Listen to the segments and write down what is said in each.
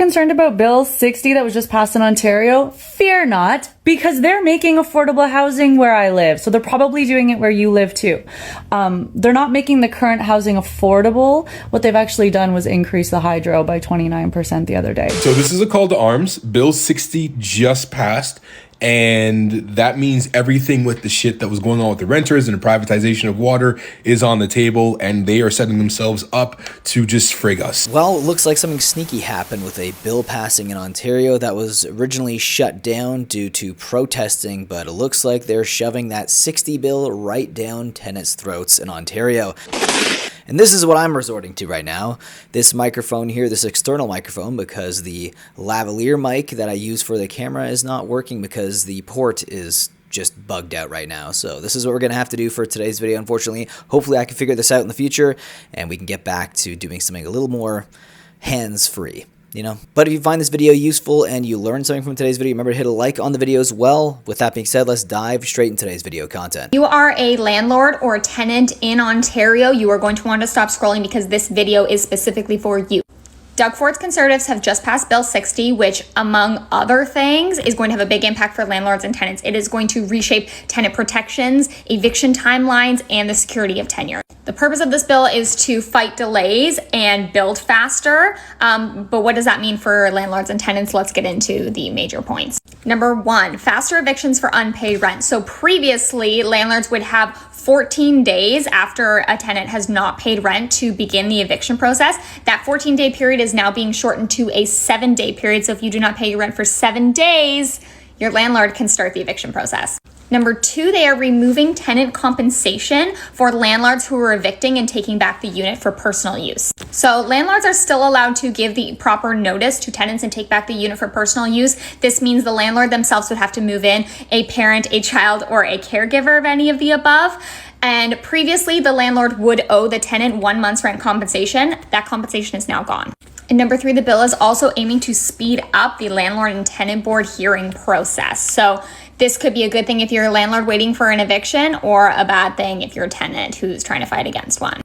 concerned about Bill 60 that was just passed in Ontario, fear not, because they're making affordable housing where I live. So they're probably doing it where you live too. They're not making the current housing affordable. What they've actually done was increase the hydro by 29% the other day. So this is a call to arms. Bill 60 just passed. And that means everything with the shit that was going on with the renters and the privatization of water is on the table, and they are setting themselves up to just frig us. Well, it looks like something sneaky happened with a bill passing in Ontario that was originally shut down due to protesting, but it looks like they're shoving that 60 bill right down tenants' throats in Ontario. And this is what I'm resorting to right now. This microphone here, this external microphone, because the lavalier mic that I use for the camera is not working because the port is just bugged out right now. So this is what we're going to have to do for today's video, unfortunately. Hopefully I can figure this out in the future and we can get back to doing something a little more hands-free. But if you find this video useful and you learned something from today's video, remember to hit a like on the video as well. With that being said, let's dive straight into today's video content. You are a landlord or a tenant in Ontario, you are going to want to stop scrolling because this video is specifically for you. Doug Ford's Conservatives have just passed Bill 60, which, among other things, is going to have a big impact for landlords and tenants. It is going to reshape tenant protections, eviction timelines, and the security of tenure. The purpose of this bill is to fight delays and build faster. But what does that mean for landlords and tenants? Let's get into the major points. Number one, faster evictions for unpaid rent. So previously, landlords would have 14 days after a tenant has not paid rent to begin the eviction process. That 14-day period is now being shortened to a 7-day period. So if you do not pay your rent for 7 days, your landlord can start the eviction process. Number two, they are removing tenant compensation for landlords who are evicting and taking back the unit for personal use. So landlords are still allowed to give the proper notice to tenants and take back the unit for personal use. This means the landlord themselves would have to move in a parent, a child, or a caregiver of any of the above. And previously, the landlord would owe the tenant 1 month's rent compensation. That compensation is now gone. And number three, the bill is also aiming to speed up the landlord and tenant board hearing process. So this could be a good thing if you're a landlord waiting for an eviction, or a bad thing if you're a tenant who's trying to fight against one.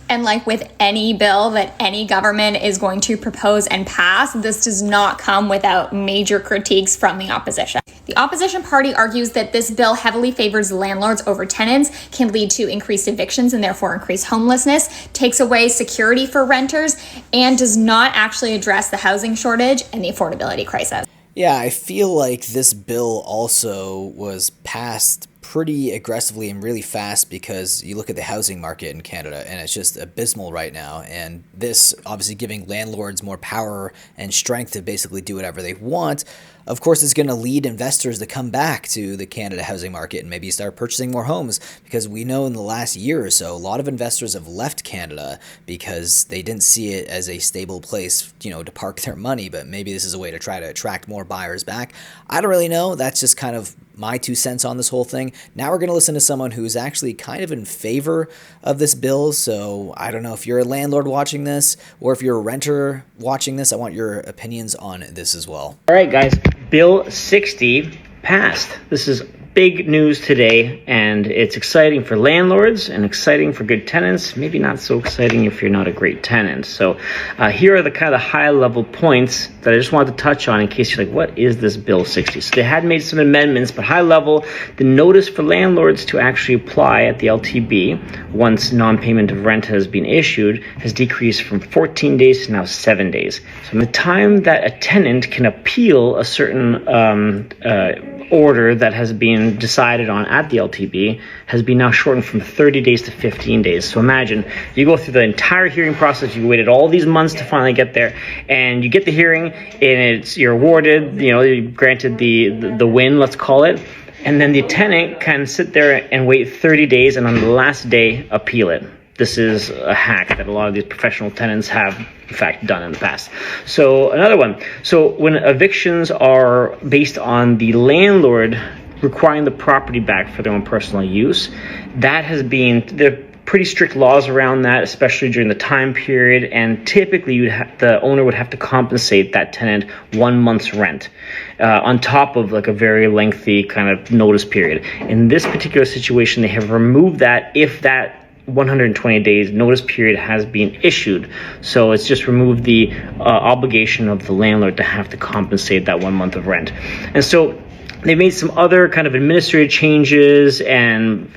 And like with any bill that any government is going to propose and pass, this does not come without major critiques from the opposition. The opposition party argues that this bill heavily favors landlords over tenants, can lead to increased evictions and therefore increased homelessness, takes away security for renters, and does not actually address the housing shortage and the affordability crisis. Yeah, I feel like this bill also was passed pretty aggressively and really fast because you look at the housing market in Canada and it's just abysmal right now. And this obviously giving landlords more power and strength to basically do whatever they want, of course, is going to lead investors to come back to the Canada housing market and maybe start purchasing more homes, because we know in the last year or so, a lot of investors have left Canada because they didn't see it as a stable place, to park their money. But maybe this is a way to try to attract more buyers back. I don't really know. That's just kind of my 2 cents on this whole thing. Now we're going to listen to someone who's actually kind of in favor of this bill. So I don't know if you're a landlord watching this or if you're a renter watching this. I want your opinions on this as well. All right, guys. Bill 60 passed. This is big news today, and it's exciting for landlords and exciting for good tenants. Maybe not so exciting if you're not a great tenant. So here are the kind of high-level points that I just wanted to touch on in case you're like, what is this Bill 60? So they had made some amendments, but high level, the notice for landlords to actually apply at the LTB once non-payment of rent has been issued has decreased from 14 days to now 7 days. So the time that a tenant can appeal a certain order that has been decided on at the LTB has been now shortened from 30 days to 15 days. So imagine you go through the entire hearing process, you waited all these months to finally get there, and you get the hearing and you're awarded, you're granted the win, let's call it, and then the tenant can sit there and wait 30 days and on the last day appeal it. This is a hack that a lot of these professional tenants have, in fact, done in the past. So another one. So when evictions are based on the landlord requiring the property back for their own personal use, that has been, there are pretty strict laws around that, especially during the time period. And typically, the owner would have to compensate that tenant 1 month's rent on top of like a very lengthy kind of notice period. In this particular situation, they have removed that if that 120 days notice period has been issued. So it's just removed the obligation of the landlord to have to compensate that 1 month of rent. And so they made some other kind of administrative changes and,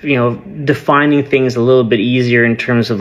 defining things a little bit easier in terms of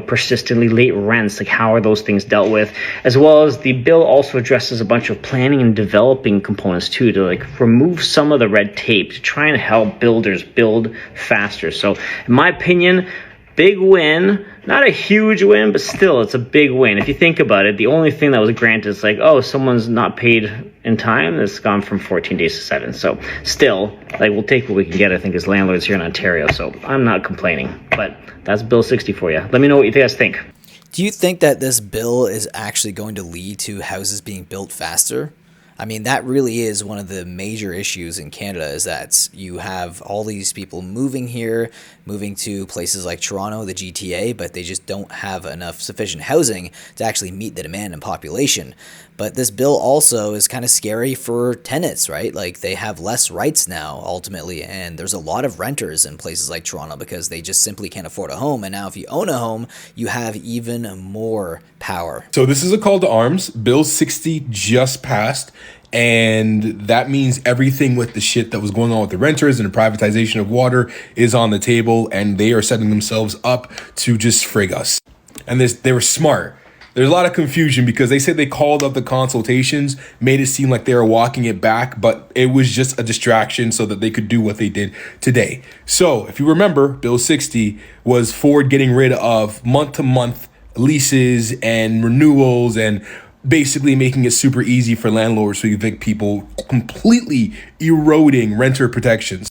persistently late rents, like how are those things dealt with, as well as the bill also addresses a bunch of planning and developing components too, to remove some of the red tape to try and help builders build faster. So in my opinion, big win, not a huge win, but still it's a big win. If you think about it, the only thing that was granted is someone's not paid in time. It's gone from 14 days to 7. So still, we'll take what we can get, I think, as landlords here in Ontario. So I'm not complaining, but that's Bill 60 for you. Let me know what you guys think. Do you think that this bill is actually going to lead to houses being built faster? I mean, that really is one of the major issues in Canada, is that you have all these people moving here, moving to places like Toronto, the GTA, but they just don't have enough sufficient housing to actually meet the demand and population. But this bill also is kind of scary for tenants, right? They have less rights now, ultimately, and there's a lot of renters in places like Toronto because they just simply can't afford a home. And now if you own a home, you have even more power. So this is a call to arms. Bill 60 just passed. And that means everything with the shit that was going on with the renters and the privatization of water is on the table, and they are setting themselves up to just frig us. And they were smart. There's a lot of confusion because they said they called up the consultations, made it seem like they were walking it back, but it was just a distraction so that they could do what they did today. So if you remember, Bill 60 was Ford getting rid of month-to-month leases and renewals and basically making it super easy for landlords to evict people, completely eroding renter protections.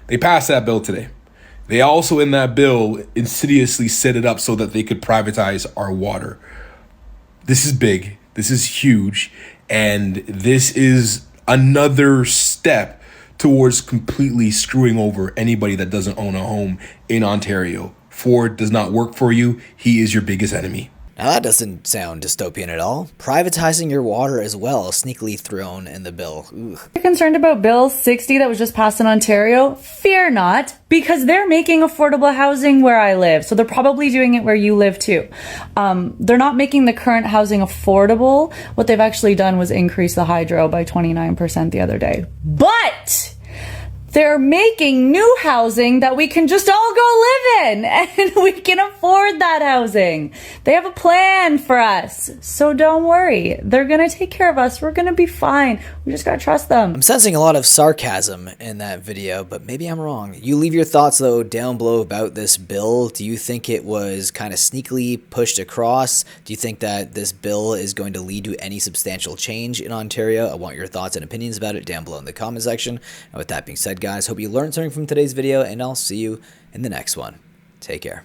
They passed that bill today. They also, in that bill, insidiously set it up so that they could privatize our water. This is big. This is huge. And this is another step towards completely screwing over anybody that doesn't own a home in Ontario. Ford does not work for you. He is your biggest enemy. Now that doesn't sound dystopian at all. Privatizing your water as well, sneakily thrown in the bill. Ugh. You're concerned about Bill 60 that was just passed in Ontario? Fear not, because they're making affordable housing where I live. So they're probably doing it where you live too. They're not making the current housing affordable. What they've actually done was increase the hydro by 29% the other day. But they're making new housing that we can just all go live in, and we can afford that housing. They have a plan for us. So don't worry. They're going to take care of us. We're going to be fine. We just got to trust them. I'm sensing a lot of sarcasm in that video, but maybe I'm wrong. You leave your thoughts, though, down below about this bill. Do you think it was kind of sneakily pushed across? Do you think that this bill is going to lead to any substantial change in Ontario? I want your thoughts and opinions about it down below in the comment section. And with that being said, guys, hope you learned something from today's video, and I'll see you in the next one. Take care.